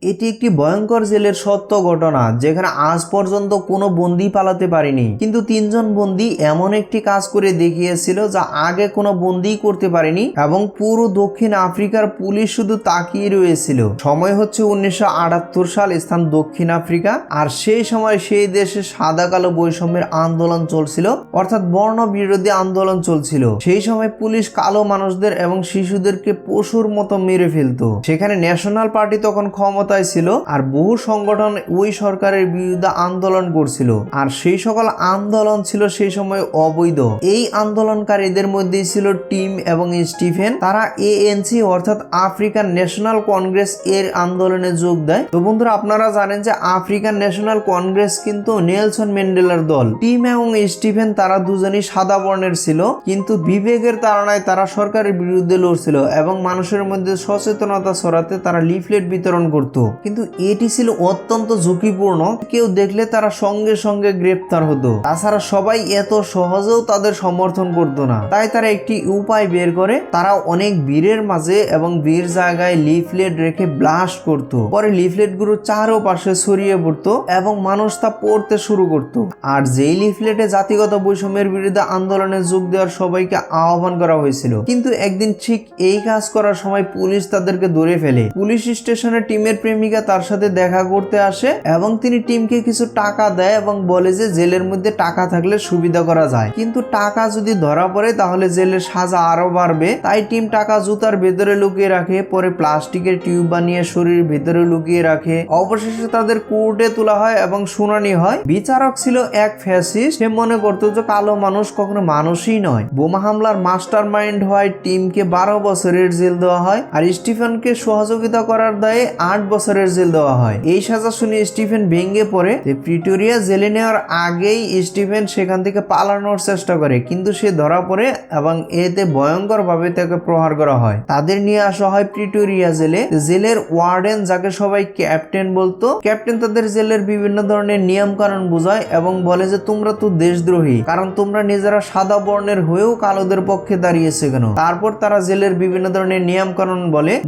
এটি একটি ভয়ঙ্কর জেলের সত্য ঘটনা যেখানে আজ পর্যন্ত কোনো বন্দী পালাতে পারেনি, কিন্তু তিনজন বন্দী এমন একটি কাজ করে দেখিয়েছিল যা আগে কোনো বন্দী করতে পারেনি এবং পুরো দক্ষিণ আফ্রিকার পুলিশ শুধু তাকিয়ে রয়েছিল। সময় হচ্ছে 1978 সাল, স্থান দক্ষিণ আফ্রিকা। আর সেই সময় সেই দেশে সাদা কালো বৈষম্যের আন্দোলন চলছিল, অর্থাৎ বর্ণ বিরোধী আন্দোলন চলছিল। সেই সময় পুলিশ কালো মানুষদের এবং শিশুদেরকে পশুর মতো মেরে ফেলতো। সেখানে ন্যাশনাল পার্টি তখন ক্ষমতায় ছিল আর বহু সংগঠন ওই সরকারের বিরুদ্ধে আন্দোলন করছিল। আর সেই সকল আন্দোলন ছিল সেই সময় অবৈধ। এই আন্দোলনকারীদের মধ্যেই ছিল টিম এবং স্টিফেন। তারা ANC অর্থাৎ আফ্রিকান ন্যাশনাল কংগ্রেস এর আন্দোলনে যোগ দেয়। তো বন্ধুরা, আপনারা জানেন যে আফ্রিকান ন্যাশনাল কংগ্রেস কিন্তু নেলসন ম্যান্ডেলার দল। টিম এবং স্টিফেন তারা দুজনই সাদা বর্ণের ছিল, কিন্তু বিবেকের তাড়নায় তারা সরকারের বিরুদ্ধে লড়ছিল এবং মানুষের মধ্যে সচেতনতা ছড়াতে তারা লিফলেট বিতরণ করত। কিন্তু এটি ছিল অত্যন্ত ঝুঁকিপূর্ণ, কেউ দেখলে তারা সঙ্গে সঙ্গে গ্রেপ্তার হতো। তাছাড়া সবাই এত সহজেও তাদের সমর্থন করতো না, তাই তারা একটি উপায় বের করে। তারা অনেক ভিড়ের মাঝে এবং ভিড় জায়গায় লিফলেট রেখে ব্লাস্ট করত। পরে লিফলেট গুলো চারপাশে ছড়িয়ে পড়তো এবং মানুষ তা পড়তে শুরু করত। আর যেই লিফলেটে জাতিগত বৈষম্যের বিরুদ্ধে আন্দোলনে যোগ দেওয়ার সবাইকে আহ্বান করা হয়েছিল। কিন্তু একদিন ঠিক এই কাজ করার সময় পুলিশ তাদেরকে ধরে ফেলে। পুলিশ স্টেশনে টিমের প্রেমিকা তার সাথে দেখা করতে আসে এবং তিনি টিমকে কিছু টাকা দেয় এবং বলে যে জেলের মধ্যে টাকা থাকলে সুবিধা করা যায়, কিন্তু টাকা যদি ধরা পড়ে তাহলে জেলের সাজা আরো বাড়বে। তাই টিম টাকা জুতার ভেতরে লুকিয়ে রাখে, পরে প্লাস্টিকের টিউব বানিয়ে শরীরের ভেতরে লুকিয়ে রাখে। অবশেষে তাদের কোর্টে তোলা হয় এবং শুনানি হয়। বিচারক ছিল এক ফ্যাসিস্ট। সে মনে করতো যে কালো মানুষ কখনো মানুষই নয়। বোমা হামলার মাস্টার মাইন্ড হয় টিমকে 12 বছরের জেল দেওয়া হয় আর স্টিফেনকে সহযোগিতা করার দায়ে 8 বছরের জেল দেওয়া হয়। এই সাজা শুনে স্টিফেন ভেঙে পড়ে। প্রিটোরিয়া জেলে নেওয়ার আগেই স্টিফেন সেখান থেকে পালানোর চেষ্টা করে, কিন্তু সে ধরা পড়ে এবং এতে ভয়ঙ্কর ভাবে তাকে প্রহার করা হয়। তাদের নিয়ে আসা হয় প্রিটোরিয়া জেলে। জেলের ওয়ার্ডেন, যাকে সবাই ক্যাপ্টেন বলতো, ক্যাপ্টেন তাদের জেলের বিভিন্ন ধরনের নিয়ম কানুন বোঝায় এবং বলে যে তোমরা তো দেশদ্রোহী, কারণ তোমরা নিজেরা সাদা বর্ণের হয়েও কালোদের পক্ষে দাঁড়িয়েছে কেন। তারপর তারা জেলের বিভিন্ন ধরনের নিয়ম কানুন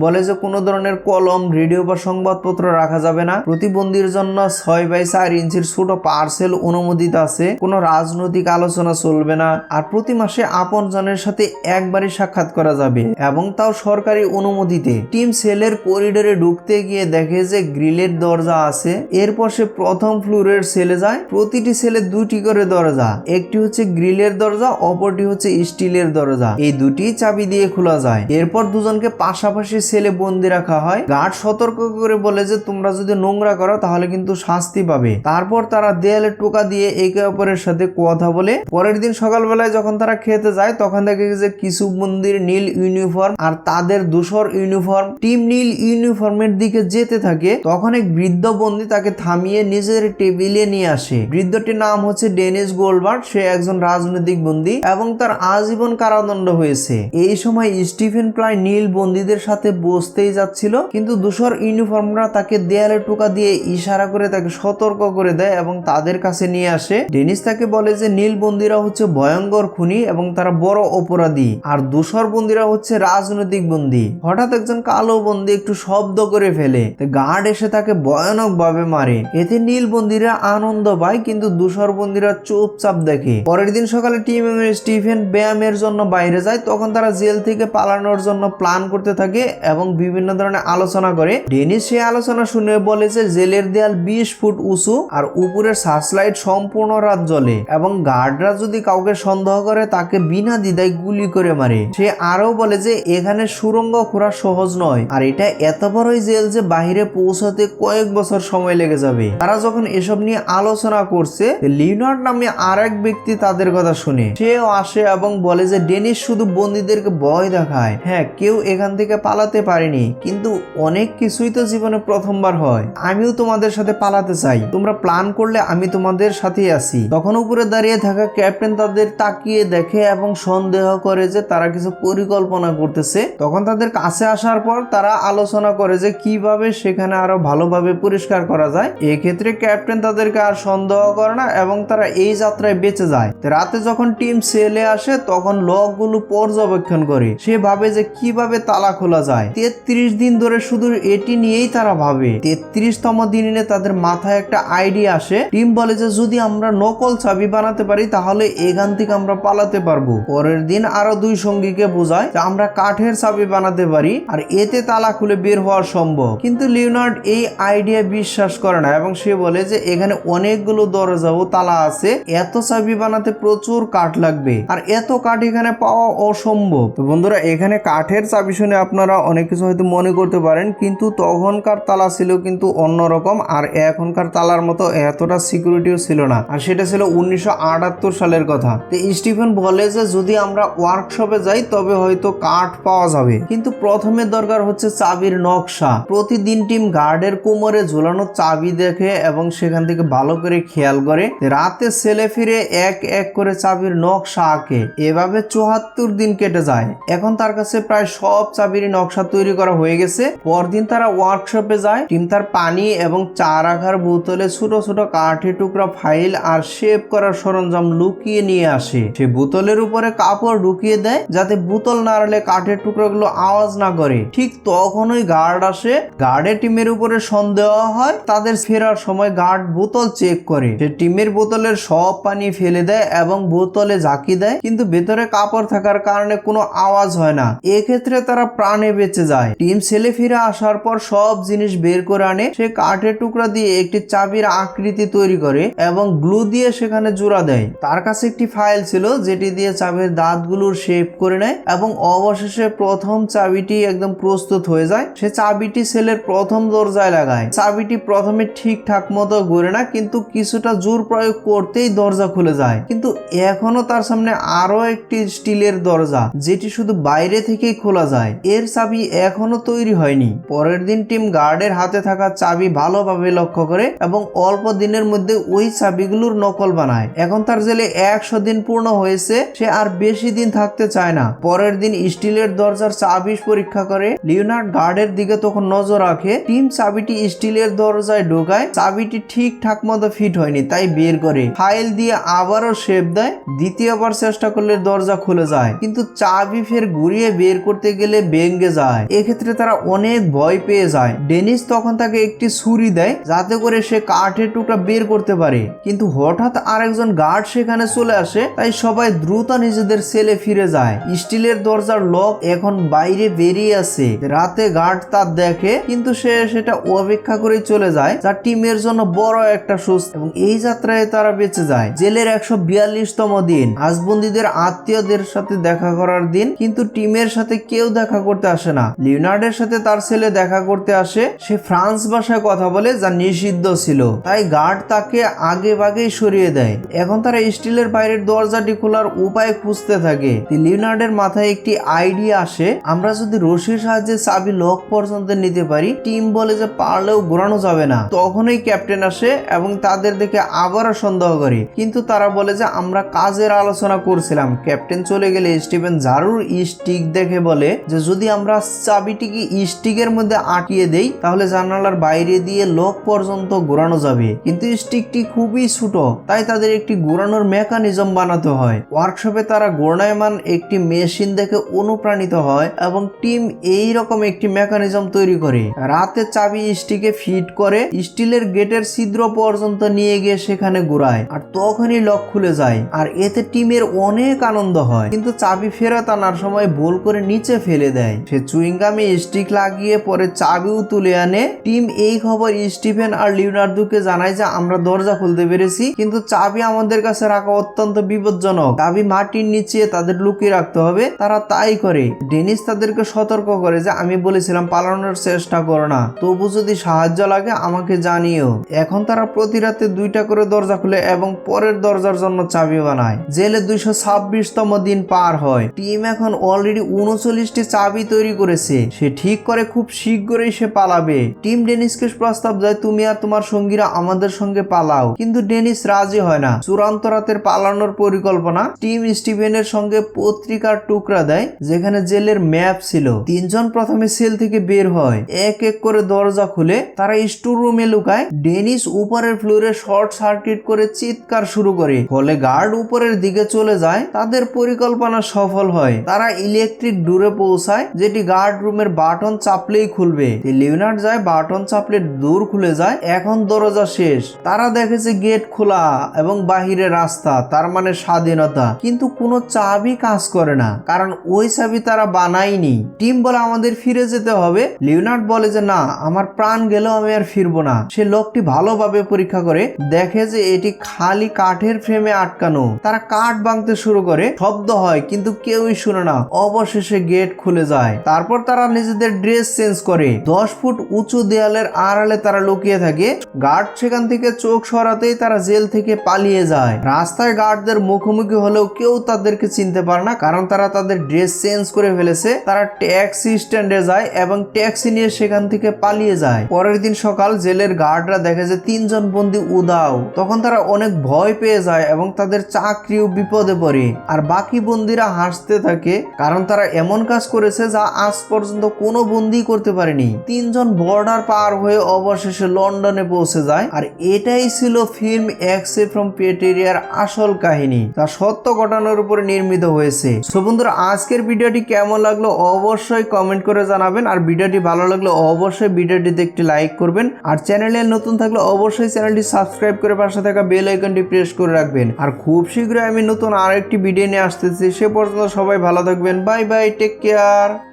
বলে যে কোনো ধরনের কলম, রেডিও বা সংবাদপত্র রাখা যাবে না। প্রতিবন্ধীর জন্য 6x4 ইঞ্চির ছোট পার্সেল অনুমোদিত আছে। কোনো রাজনৈতিক আলোচনা চলবে না। আর প্রতি মাসে আপনজনের সাথে একবারই সাক্ষাৎ করা যাবে এবং তাও সরকারি অনুমতিতে। টিম সেলের করিডোরে ঢুকতে গিয়ে দেখে যে গ্রিলের দরজা আছে। এরপর সে প্রথম ফ্লোরের সেলে যায়। প্রতিটি সেলে 2টি করে দরজা, একটি হচ্ছে গ্রিলের দরজা, অপরটি হচ্ছে স্টিলের দরজা। এই দুটি চাবি দিয়ে খোলা যায়। এরপর দুজনকে পাশাপাশি সেলে বন্দি রাখা হয়। গার্ড সতর্ক করে বলে যে তোমরা যদি নোংরা করো তাহলে কিন্তু শাস্তি পাবে। তারপর তারা দেয়ালে টোকা দিয়ে একে অপরের সাথে কথা বলে। পরের দিন সকালবেলায় যখন তারা খেতে যায় তখন দেখে যে কিছু বন্দির নীল ইউনিফর্ম আর তাদের ধূসর ইউনিফর্ম। টিম নীল ইউনিফর্মের দিকে যেতে থাকে, তখন এক বৃদ্ধ বন্দী তাকে থামিয়ে নিজের টেবিলে নিয়ে আসে। বৃদ্ধটির নাম হচ্ছে ডেনিস গোল্ডবার্ট। সে একজন রাজনৈতিক বন্দী এবং তার আজীবন কারাদণ্ড হয়েছে। এই সময় স্টিফেন প্রায় নীল বন্দীদের সাথে বসতেই যাচ্ছিল, কিন্তু ধূসর ইউনিফর্মরা তাকে দেয়ালে টোকা দিয়ে ইশারা করে তাকে সতর্ক করে দেয় এবং তাদের কাছে নিয়ে আসে। ডেনিস তাকে বলে যে নীল বন্দীরা হচ্ছে ভয়ঙ্কর খুনি এবং তারা বড় অপরাধী, আর ধূসর বন্দীরা হচ্ছে রাজনৈতিক বন্দী। হঠাৎ একজন কালো বন্দী একটু শব্দ করে ফেলে, গার্ড এসে তাকে ভয়ানক ভাবে মারে। এতে নীল বন্দীরা আনন্দ পায়, কিন্তু ধূসর বন্দীরা চুপচাপ দেখে। পরের দিন সকালে টিম এবং স্টিফেন ব্যায়ামের জন্য বাইরে যায়। তখন তারা জেল থেকে পালানোর জন্য প্ল্যান করতে থাকে এবং বিভিন্ন ধরনের আলোচনা করে। ডেনিস সেই আলোচনা শুনে বলে যে জেলের দেয়াল 20 ফুট উঁচু আর উপরের সার্চলাইট সম্পূর্ণ রাত জ্বলে এবং গার্ডরা যদি কাউকে সন্দেহ করে তাকে বিনা দ্বিধায় গুলি করে মারে। সে আরো বলে যে এখানে সুড়ঙ্গ খোঁড়া সহজ নয় আর এটা এত বড়ই জেল যে বাহিরে পৌঁছাতে কয়েক বছর সময় লেগে যাবে। তারা যখন এসব নিয়ে আলোচনা করছে, লিওনার্ড নামে আর এক ব্যক্তি তাদের কথা শুনে। সেও আসে এবং বলে যে ডেনিস শুধু বন্দীদেরকে ভয় দেখায়। হ্যাঁ, কেউ এখান থেকে পালাতে পারেনি, কিন্তু অনেক কিছুই তো জীবনে প্রথমবার হয়। আমিও তোমাদের সাথে পালাতে চাই, তোমরা প্ল্যান করলে আমি তোমাদের সাথেই আছি। তখন উপরে দাঁড়িয়ে থাকা ক্যাপ্টেন তাদের তাকিয়ে দেখে এবং সন্দেহ করে যে তারা কিছু পরিকল্পনা করতেছে। তখন তাদের কাছে আসার পর তারা আলোচনা করে যে কিভাবে সেখানে আরো ভালোভাবে পরিষ্কার করা যায়। এক্ষেত্রে ক্যাপ্টেন তাদেরকে আর সন্দেহ করে না এবং তারা এই যাত্রায় বেঁচে যায়। রাতে যখন টিম সেলে আসে তখন লকগুলো পর্যবেক্ষণ করে। সে ভাবে যে কিভাবে তালা খোলা যায়। 33 দিন ধরে শুধু এটি নিয়ে নিয়েই তারা ভাবে। 33তম দিনে তাদের মাথায় একটা আইডিয়া আসে। টিম বলে যে যদি আমরা নকল চাবি বানাতে পারি তাহলে এখান থেকে আমরা পালাতে পারবো। পরের দিন আরো দুই সঙ্গীকে বোঝায় যে আমরা কাঠের চাবি বানাতে পারি আর এতে তালা খুলে বের হওয়া সম্ভব। কিন্তু লিওনার্ড এই আইডিয়া বিশ্বাস করে না এবং সে বলে যে এখানে অনেকগুলো দরজা ও তালা আছে, এত চাবি বানাতে প্রচুর কাঠ লাগবে আর এত কাঠ এখানে পাওয়া অসম্ভব। তো বন্ধুরা, এখানে কাঠের চাবি শুনে আপনারা অনেক কিছু হয়তো মনে করতে পারেন, কিন্তু তখনকার তালা ছিল কিন্তু অন্যরকম আর এখনকার তালার মতো এতটা সিকিউরিটিও ছিল না। আর সেটা ছিল 1978 সালের কথা। তো স্টিফেন বলে যে যদি আমরা ওয়ার্কশপে যাই তবে হয়তো কাঠ পাওয়া যাবে, কিন্তু প্রথমে দরকার হচ্ছে চাবির নকশা। প্রতিদিন টিম গার্ডের কোমরে ঝোলানো চাবি দেখে এবং সেখান থেকে ভালো করে খেয়াল করে রাতে ছেলে ফিরে এক এক করে চাবির নকশা আঁকে। এভাবে 74 দিন কেটে যায়। এখন তার কাছে প্রায় সব চাবির নকশা তৈরি করা হয়ে গেছে। পরদিন তারা ওয়ার্কশপে যায়। টিম তার পানি এবং চা রাখার বোতলে ছোট ছোট কাঠের টুকরা, ফাইল আর শেপ করার সরঞ্জাম লুকিয়ে নিয়ে আসে। সে বোতলের উপরে কাপড় ঢুকিয়ে দেয় যাতে বোতল নাড়লে কাঠের টুকরাগুলো আওয়াজ না করে। ঠিক তখনই গার্ড আসে। গার্ডের টিমের উপরে সন্দেহ হয়। তাদের ফেরার সময় গার্ড বোতল চেক করে। সে টিমের বোতলের সব পানি ফেলে দেয় এবং বোতলে ঝাঁকি দেয়, কিন্তু ভেতরে কাপড় থাকার কারণে কোনো আওয়াজ হয় না। এক্ষেত্রে তারা প্রাণে বেঁচে যায়। টিম ছেলে ফিরে আসার পর সব জিনিস বের করে আনে। সে কাঠের টুকরা দিয়ে একটি চাবির আকৃতি তৈরি করে এবং গ্লু দিয়ে সেখানে জোড়া দেয়। তার কাছে একটি ফাইল ছিল যেটি দিয়ে চাবির দাঁতগুলোর শেপ করে নেয় এবং অবশেষে প্রথম চাবিটি একদম প্রস্তুত হয়ে যায়। সে চাবিটি সেলের প্রথম দরজায় লাগায়। চাবিটি প্রথমে ঠিকঠাক মতো ঘুরে না, কিন্তু কিছুটা জোর প্রয়োগ করতেই দরজা খুলে যায়। কিন্তু এখনো তার সামনে আরো একটি স্টিলের দরজা যেটি শুধু বাইরে থেকেই খোলা যায়। এর চাবি এখনো তৈরি হয়নি। পরের দিন টিম গার্ডের হাতে থাকা চাবি ভালোভাবে লক্ষ্য করে এবং অল্প দিনের মধ্যে ওই চাবিগুলোর নকল বানায়। এখন তার জেলে 100 দিন পূর্ণ হয়েছে। সে আর বেশি দিন থাকতে চায় না। পরের দিন স্টিলের দরজার চাবি পরীক্ষা করে। লিওনার্ড গার্ডের দিকে তখন নজর রাখে। টিম চাবিটি স্টিলের দরজায় ঢোকায়। চাবিটি ঠিকঠাক মতো ফিট হয়নি, তাই বের করে ফাইল দিয়ে আবারও শেপ দেয়। দ্বিতীয়বার চেষ্টা করলে দরজা খুলে যায়, কিন্তু চাবি ফের ঘুরিয়ে বের করতে গেলে ভেঙে যায়। এক্ষেত্রে তারা অনেক ভয় পেয়ে যায়। ডেনিস তখন তাকে একটি ছুরি দেয় যাতে করে সে কাঠের টুকরা বের করতে পারে, কিন্তু হঠাৎ আরেকজন গার্ড সেখানে চলে আসে। তাই সবাই দ্রুত নিজেদের সেলে ফিরে যায়। স্টিলের দরজার লক এখন বাইরে বেরিয়ে আছে। রাতে গার্ড তা দেখে, কিন্তু সে সেটা অপেক্ষা করে চলে যায়, যা টিমের জন্য বড় একটা সুস্থ এবং এই যাত্রায় তারা বেঁচে যায়। জেলের 142তম দিন। আজবন্দীদের আত্মীয়দের সাথে দেখা করার দিন, কিন্তু টিমের সাথে কেউ দেখা করতে আসে না। লিওনার্ডের সাথে তার ছেলে দেখা করতে আসে। সে ফ্রান্স ভাষায় কথা বলে, যা নিষিদ্ধ ছিল, তাই গার্ড তাকে আগে ভাগেই সরিয়ে দেয়। এখন তারা স্টিলের বাইরের দরজাটি খোলার উপায় খুঁজতে থাকে। লিওনার্ডের মাথায় একটি আইডিয়া আসে, আমরা যদি রশির সাহায্যে চাবি লক পর্যন্ত নিতে পারি। টিম বলে যে পারলেও ঘোরানো যাবে না। তখনই ক্যাপ্টেন আসে এবং তাদের দেখে আবারও সন্দেহ করে, কিন্তু তারা বলে যে আমরা কাজের আলোচনা করছিলাম। ক্যাপ্টেন চলে গেলে স্টিফেন ঝাড়ুর স্টিক দেখে বলে যে যদি আমরা চাবিটিকে স্টিকের মধ্যে আটকিয়ে দেই তাহলে জানালার বাইরে দিয়ে লক পর্যন্ত ঘোরানো যাবে, কিন্তু স্টিকটি খুবই ছোট, তাই তাদের একটি ঘোরানোর মেকানিজম বানাতে হয়। ওয়ার্কশপে তারা ঘূর্ণায়মান একটি মেশিন দেখে অনুপ্রাণিত হয় এবং টিম এই রকম একটি মেকানিজম তৈরি করে। রাতে চাবি স্টিকে ফিট করে স্টিলের গেটের ছিদ্র পর্যন্ত নিয়ে গিয়ে সেখানে ঘুরায়, আর তখনই লক খুলে যায়। আর এতে টিমের অনেক আনন্দ হয়, কিন্তু চাবি ফেরত আনার সময় ভুল করে নিচে ফেলে দেয়। সে চুইংগামে স্টিক লাগিয়ে পরে চাবিও তুলে আনে। টিম এই খবর স্টিফেন আর লিওনার্দোকে জানায় যে আমরা দরজা খুলতে পেরেছি, কিন্তু চাবি আমাদের কাছে রাখা অত্যন্ত বিপজ্জনক। চাবি মাটির নিচে তাদের লুকিয়ে রাখতে হবে। তারা তাই করে। ডেনিস তাদেরকে সতর্ক করে যে আমি বলেছিলাম পালানোর চেষ্টা করো না, তবু যদি সাহায্য লাগে আমাকে জানিও। এখন তারা প্রতি রাতে 2টা করে দরজা খুলে এবং পরের দরজার জন্য চাবি বানায়। জেলে 226তম দিন পার হয়। টিম এখন অলরেডি 39টি চাবি তৈরি করেছে। সে ঠিক করে খুব শীঘ্রই সে পালাবে। টিম ডেনিসকে প্রস্তাব দেয় তুমি আর তোমার সঙ্গীরা আমাদের সঙ্গে পালাও, কিন্তু ডেনিস রাজি হয় না। চূড়ান্ত রাতের পালানোর পরিকল্পনা। টিম স্টিফেনের সঙ্গে পত্রিকার টুকরা দেয় যেখানে জেলের ম্যাপ ছিল। 3 জন প্রথমে সেল থেকে বের হয়। এক এক করে দরজা খুলে তারা স্টোর রুমে লুকায়। ডেনিস উপরের ফ্লোরে শর্ট সার্কিট করে চিৎকার শুরু করে, ফলে গার্ড উপরের দিকে চলে যায়। তাদের পরিকল্পনা সফল হয়। তারা ইলেকট্রিক ডোরে পৌঁছায় যেটি গার্ড রুমের বাটন চাপলেই খুলবে। লিওনার্ড যায়, বাটন চাপলে দূর খুলে যায়। এখন দরজা শেষ, তারা দেখেছে গেট খোলা এবং বাহিরে রাস্তা, তার মানে স্বাধীনতা। কিন্তু কোনো চাবি কাজ করে না, কারণ ওই চাবি তারা বানায়নি। টিম বলে আমাদের ফিরে যেতে হবে। লিওনার্ড বলে যে না, আমার প্রাণ গেলেও আমি আর ফিরবো না। সে লোকটি ভালোভাবে পরীক্ষা করে দেখে যে এটি খালি কাঠের ফ্রেমে আটকানো। তারা কাঠ ভাঙতে শুরু করে, শব্দ হয় কিন্তু কেউই শুনে না। অবশেষে গেট খুলে যায়। তারপর তারা নিজেদের ড্রেস চেঞ্জ করে 10 ফুট উঁচু দেয়ালের আড়ালে তারা লুকিয়ে থাকে। গার্ড সেখান থেকে চোখ সরাতেই তারা জেল থেকে পালিয়ে যায়। রাস্তায় গার্ডদের মুখোমুখি হলেও কেউ তাদেরকে চিনতে পারে না, কারণ তারা তাদের ড্রেস চেঞ্জ করে ফেলেছে। তারা ট্যাক্সি স্ট্যান্ডে যায় এবং ট্যাক্সি নিয়ে সেখান থেকে পালিয়ে যায়। পরের দিন সকাল, জেলের গার্ডরা দেখে যে 3 জন বন্দী উধাও। তখন তারা অনেক ভয় পেয়ে যায় এবং তাদের চাকরিও বিপদে পড়ে। আর বাকি বন্দীরা হাসতে থাকে, কারণ তারা এমন কাজ করেছে যা আজ পর্যন্ত কোনো বন্দী করতে পারেনি। 3 জন বর্ডার পার হয়ে অবশেষে লন্ডনে পৌঁছে যায়। আর এটাই ছিল ফিল্ম এক্সে ফ্রম প্রেটোরিয়ার আসল কাহিনী, যা সত্য ঘটনার উপরে নির্মিত হয়েছে। সো বন্ধুরা, আজকের ভিডিওটি কেমন লাগলো অবশ্যই কমেন্ট করে জানাবেন। আর ভিডিওটি ভালো লাগলে অবশ্যই ভিডিওটিতে একটি লাইক করবেন। আর চ্যানেলে নতুন থাকলে অবশ্যই চ্যানেলটি সাবস্ক্রাইব করে পাশে থাকা বেল আইকনটি প্রেস করে রাখবেন। আর খুব শীঘ্রই আমি নতুন আরেকটি ভিডিও নিয়ে আসতেছি। সে পর্যন্ত সবাই ভালো থাকবেন। Bye bye, take care.